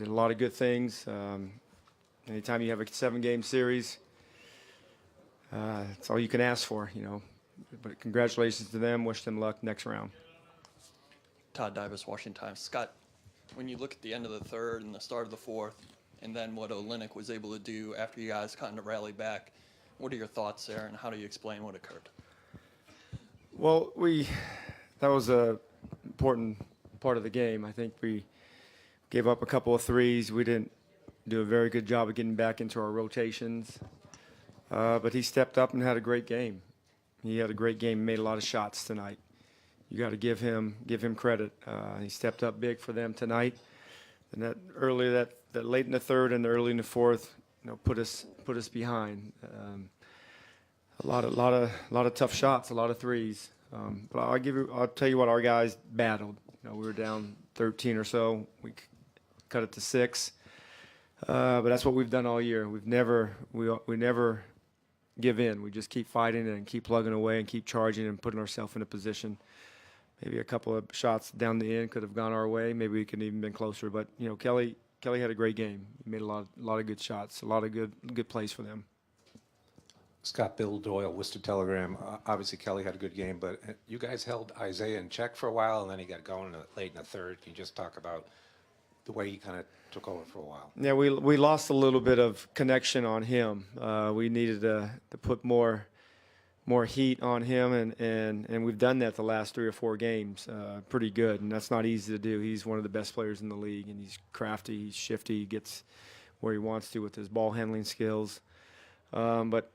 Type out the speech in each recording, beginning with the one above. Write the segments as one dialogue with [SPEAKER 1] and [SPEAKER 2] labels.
[SPEAKER 1] did a lot of good things. Anytime you have a 7-game series, it's all you can ask for, you know. But congratulations to them. Wish them luck next round.
[SPEAKER 2] Todd Davis, Washington Times. Scott, when you look at the end of the third and the start of the fourth, and then what Olynyk was able to do after you guys kind of rallied back, what are your thoughts there, and how do you explain what occurred?
[SPEAKER 1] Well, that was a important part of the game. I think we gave up a couple of threes. We didn't do a very good job of getting back into our rotations. But he stepped up and had a great game. He had a great game, made a lot of shots tonight. You got to give him credit. He stepped up big for them tonight. And that late in the third and early in the fourth, you know, put us behind. A lot of tough shots, a lot of threes. But I'll tell you what, our guys battled. You know, we were down 13 or so. We cut it to 6. But that's what we've done all year. We never give in. We just keep fighting and keep plugging away and keep charging and putting ourselves in a position. Maybe a couple of shots down the end could have gone our way. Maybe we could even been closer. But you know, Kelly had a great game. He made a lot of good shots, a lot of good plays for them.
[SPEAKER 3] Scott, Bill Doyle, Worcester Telegram. Obviously, Kelly had a good game, but you guys held Isaiah in check for a while, and then he got going late in the third. Can you just talk about the way he kind of took over for a while?
[SPEAKER 1] Yeah, we lost a little bit of connection on him. We needed to put more heat on him, and we've done that the last 3 or 4 games pretty good, and that's not easy to do. He's one of the best players in the league, and he's crafty, he's shifty, he gets where he wants to with his ball handling skills. But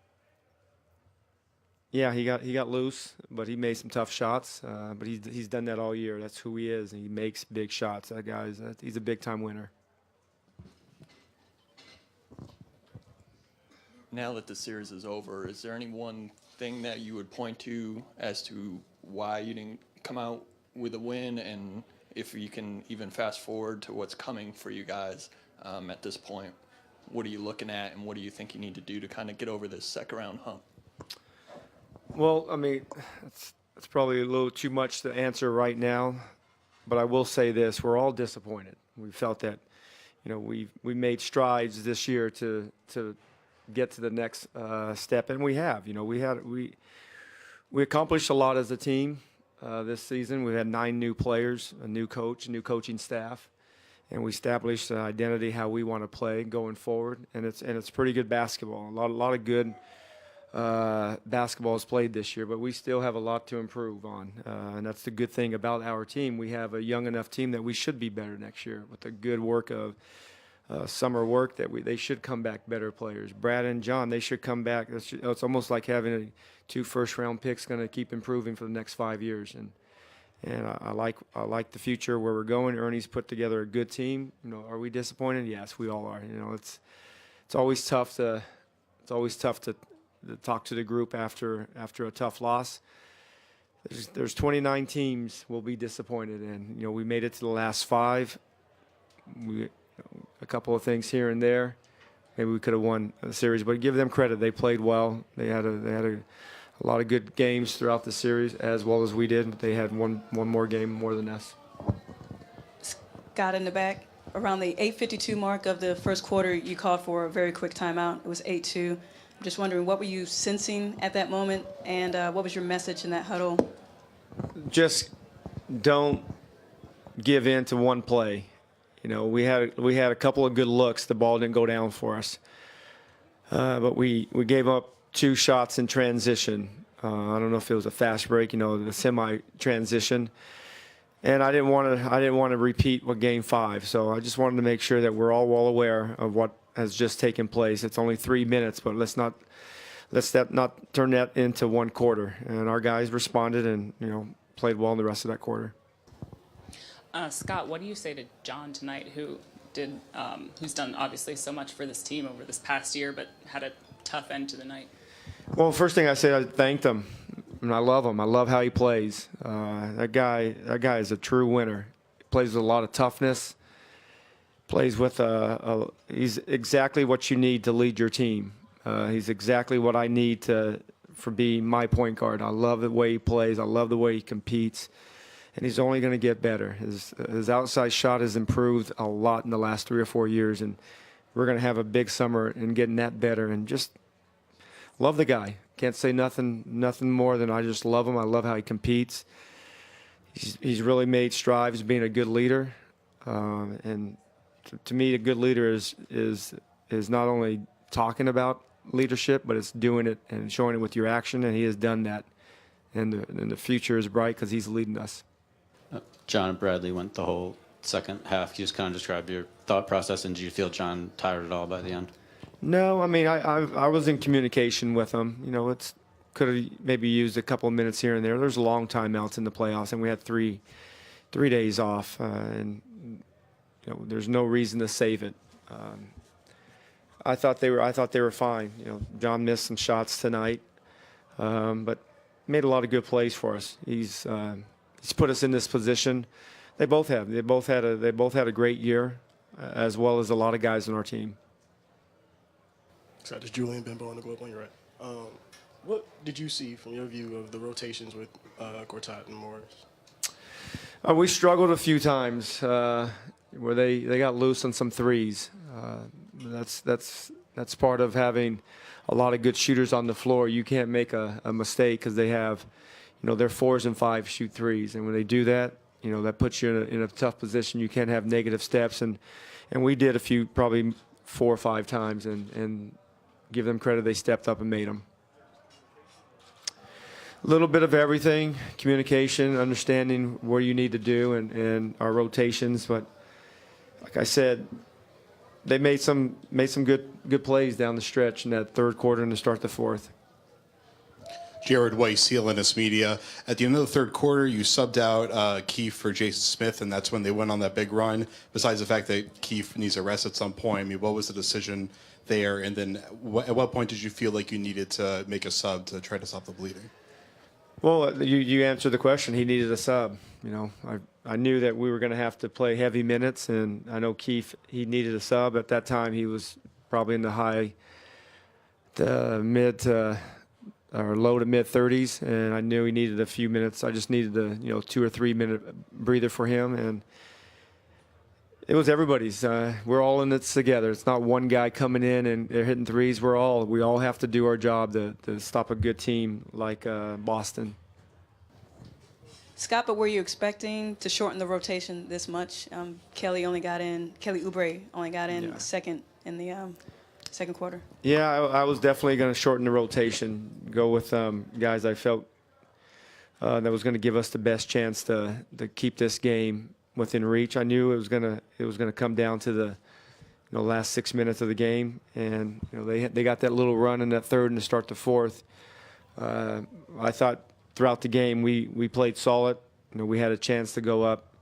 [SPEAKER 1] yeah, he got loose, but he made some tough shots. But he's done that all year. That's who he is, and he makes big shots. That guy's he's a big-time winner.
[SPEAKER 2] Now that the series is over, is there any one thing that you would point to as to why you didn't come out with a win, and if you can even fast forward to what's coming for you guys at this point? What are you looking at, and what do you think you need to do to kind of get over this second-round hump?
[SPEAKER 1] Well, I mean, it's probably a little too much to answer right now, but I will say this: we're all disappointed. We felt that, you know, we made strides this year to get to the next step, and we have. You know, we accomplished a lot as a team this season. We had 9 new players, a new coach, a new coaching staff, and we established an identity how we want to play going forward. And it's pretty good basketball. A lot of good basketball is played this year, but we still have a lot to improve on. And that's the good thing about our team. We have a young enough team that we should be better next year with the good work of summer work that they should come back better players. Brad and John, they should come back. It's almost like having 2 first-round picks going to keep improving for the next 5 years. And I like the future where we're going. Ernie's put together a good team. You know, are we disappointed? Yes, we all are. You know, it's always tough to talk to the group after a tough loss. There's 29 teams will be disappointed, and you know, we made it to the last 5. A couple of things here and there. Maybe we could have won the series, but give them credit. They played well. They had a lot of good games throughout the series, as well as we did. They had one more game more than us.
[SPEAKER 4] Scott in the back. Around the 8:52 mark of the first quarter, you called for a very quick timeout. It was 8-2. I'm just wondering, what were you sensing at that moment, and what was your message in that huddle?
[SPEAKER 1] Just don't give in to one play. You know, we had a couple of good looks. The ball didn't go down for us, but we gave up 2 shots in transition. I don't know if it was a fast break, you know, the semi-transition. And I didn't want to repeat what Game 5. So I just wanted to make sure that we're all well aware of what has just taken place. It's only 3 minutes, but let's not turn that into 1 quarter. And our guys responded and, you know, played well in the rest of that quarter.
[SPEAKER 5] Scott, what do you say to John tonight, who's done obviously so much for this team over this past year, but had a tough end to the night?
[SPEAKER 1] Well, first thing I said, I thanked him, and I love him. I love how he plays. That guy is a true winner. He plays with a lot of toughness. Plays with he's exactly what you need to lead your team. He's exactly what I need for being my point guard. I love the way he plays. I love the way he competes. and he's only going to get better. His outside shot has improved a lot in the last 3 or 4 years, and we're going to have a big summer and getting that better. And just love the guy. Can't say nothing more than I just love him. I love how he competes. He's really made strides being a good leader, and to me, a good leader is not only talking about leadership, but it's doing it and showing it with your action, and he has done that. And the future is bright because he's leading us.
[SPEAKER 6] John and Bradley went the whole second half. Can you just kind of describe your thought process, and did you feel John tired at all by the end?
[SPEAKER 1] No, I mean, I was in communication with him. You know, could have maybe used a couple of minutes here and there. There's long timeouts in the playoffs, and we had three days off, and you know, there's no reason to save it. I thought they were fine. You know, John missed some shots tonight, but made a lot of good plays for us. He's put us in this position. They both have. They both had a great year, as well as a lot of guys on our team.
[SPEAKER 7] So this is Julian Bimbo on the Globe on your right. What did you see from your view of the rotations with Gortat and Morris?
[SPEAKER 1] We struggled a few times where they got loose on some threes. That's part of having a lot of good shooters on the floor. You can't make a mistake because they have, you know, their 4s and 5s shoot threes, and when they do that, you know, that puts you in a tough position. You can't have negative steps, and we did a few, probably 4 or 5 times, and give them credit, they stepped up and made them. A little bit of everything, communication, understanding what you need to do, and our rotations. But like I said, they made some good plays down the stretch in that third quarter and to start the fourth.
[SPEAKER 8] Jared Weiss, CLNS Media. At the end of the third quarter, you subbed out Keefe for Jason Smith, and that's when they went on that big run. Besides the fact that Keefe needs a rest at some point, I mean, what was the decision there? And then at what point did you feel like you needed to make a sub to try to stop the bleeding?
[SPEAKER 1] Well, you answered the question. He needed a sub. You know, I knew that we were going to have to play heavy minutes, and I know Keefe, he needed a sub. At that time, he was probably in the mid to or low to mid 30s, and I knew he needed a few minutes. I just needed a 2 or 3 minute breather for him, and it was everybody's. We're all in this together. It's not one guy coming in and they're hitting threes. We all have to do our job to stop a good team like Boston.
[SPEAKER 4] Scott, but were you expecting to shorten the rotation this much? Kelly Oubre only got in
[SPEAKER 1] Yeah.
[SPEAKER 4] second in the second quarter.
[SPEAKER 1] Yeah, I was definitely going to shorten the rotation, go with guys I felt that was going to give us the best chance to keep this game within reach. I knew it was gonna come down to the last 6 minutes of the game, and they got that little run in that third and to start the fourth. I thought throughout the game we played solid. We had a chance to go up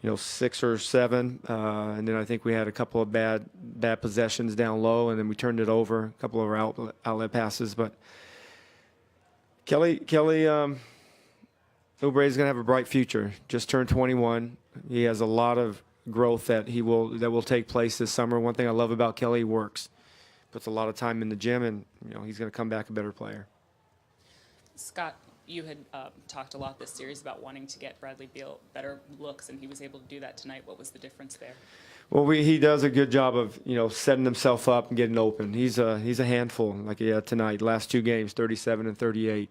[SPEAKER 1] 6 or 7, and then I think we had a couple of bad possessions down low, and then we turned it over, a couple of outlet passes. But Kelly Oubre is going to have a bright future. Just turned 21. He has a lot of growth that will take place this summer. One thing I love about Kelly, he works, puts a lot of time in the gym, and he's going to come back a better player.
[SPEAKER 5] Scott, you had talked a lot this series about wanting to get Bradley Beal better looks, and he was able to do that tonight. What was the difference there?
[SPEAKER 1] Well, he does a good job of setting himself up and getting open. He's a handful like he had tonight. Last 2 games, 37 and 38,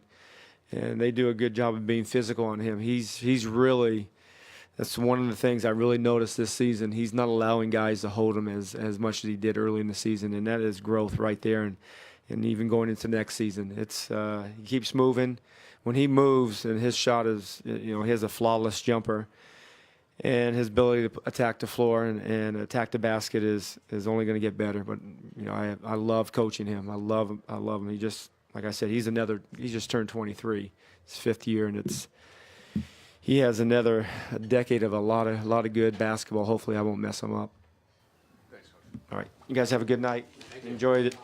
[SPEAKER 1] and they do a good job of being physical on him. He's really. That's one of the things I really noticed this season. He's not allowing guys to hold him as much as he did early in the season, and that is growth right there. And even going into next season, he keeps moving. When he moves, and his shot is, he has a flawless jumper, and his ability to attack the floor and attack the basket is only going to get better. But I love coaching him. I love him. He just, like I said, he just turned 23. His 5th year, and he has another decade of a lot of good basketball. Hopefully, I won't mess him up. Thanks, Coach. All right, you guys have a good night. Enjoyed it.